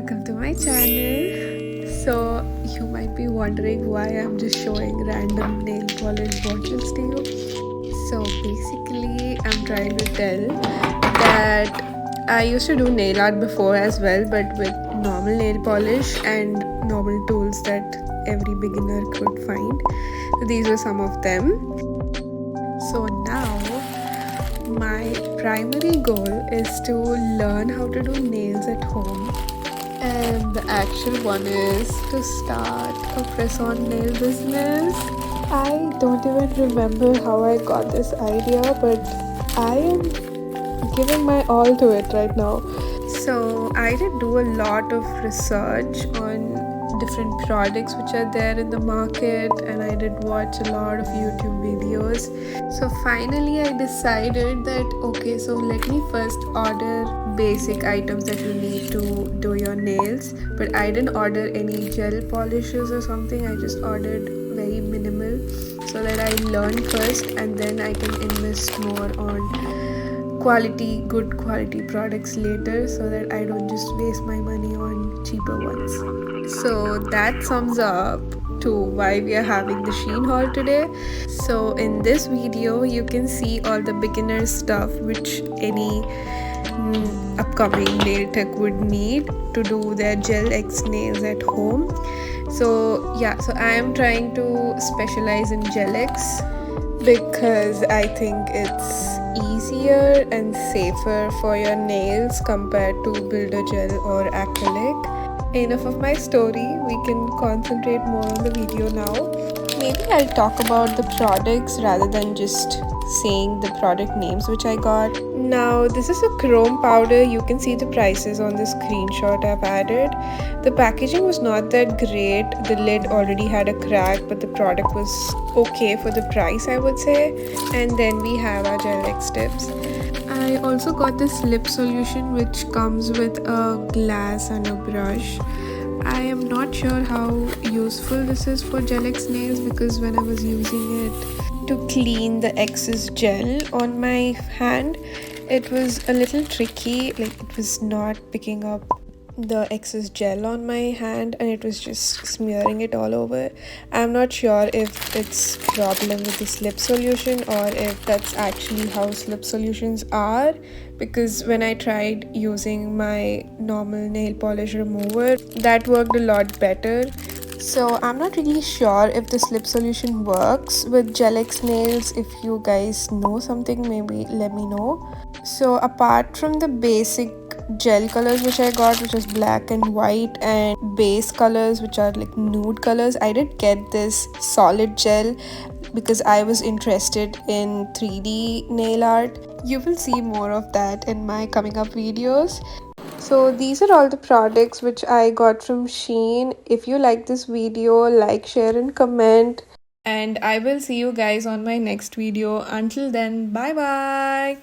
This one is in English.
welcome to my channel. So you might be wondering why I'm just showing random nail polish bottles to you. So basically I'm trying to tell that I used to do nail art before as well, but with normal nail polish and normal tools that every beginner could find. So these were some of them. So now my primary goal is to learn how to do nails at home, and the actual one is to start a press-on nail business. I don't even remember how I got this idea, but I am giving my all to it right now. So I did do a lot of research on different products which are there in the market, and I did watch a lot of YouTube videos. So finally I decided that okay, so let me first order basic items that you need to do your nails. But I didn't order any gel polishes or something. I just ordered very minimal so that I learn first and then I can invest more on good quality products later, so that I don't just waste my money on cheaper ones. So that sums up to why we are having the Shein haul today. So in this video you can see all the beginner stuff which any upcoming nail tech would need to do their gel X nails at home. So yeah, so I am trying to specialize in gel X because I think it's easier and safer for your nails compared to builder gel or acrylic. Enough of my story, we can concentrate more on the video now. Maybe I'll talk about the products rather than just saying the product names which I got. Now this is a chrome powder. You can see the prices on the screenshot I've added. The packaging was not that great. The lid already had a crack, but the product was okay for the price, I would say. And then we have our gel X tips. I also got this lip solution which comes with a glass and a brush. I am not sure how useful this is for gel X nails, because when I was using it to clean the excess gel on my hand, it was a little tricky. Like, it was not picking up the excess gel on my hand and it was just smearing it all over. I'm not sure if it's a problem with the slip solution or if that's actually how slip solutions are, because when I tried using my normal nail polish remover, that worked a lot better. So I'm not really sure if the slip solution works with gel X nails. If you guys know something, maybe let me know. So apart from the basic gel colors which I got, which is black and white, and base colors which are like nude colors, I did get this solid gel because I was interested in 3D nail art. You will see more of that in my coming up videos. So these are all the products which I got from Shein. If you like this video, like, share and comment. And I will see you guys on my next video. Until then, bye bye.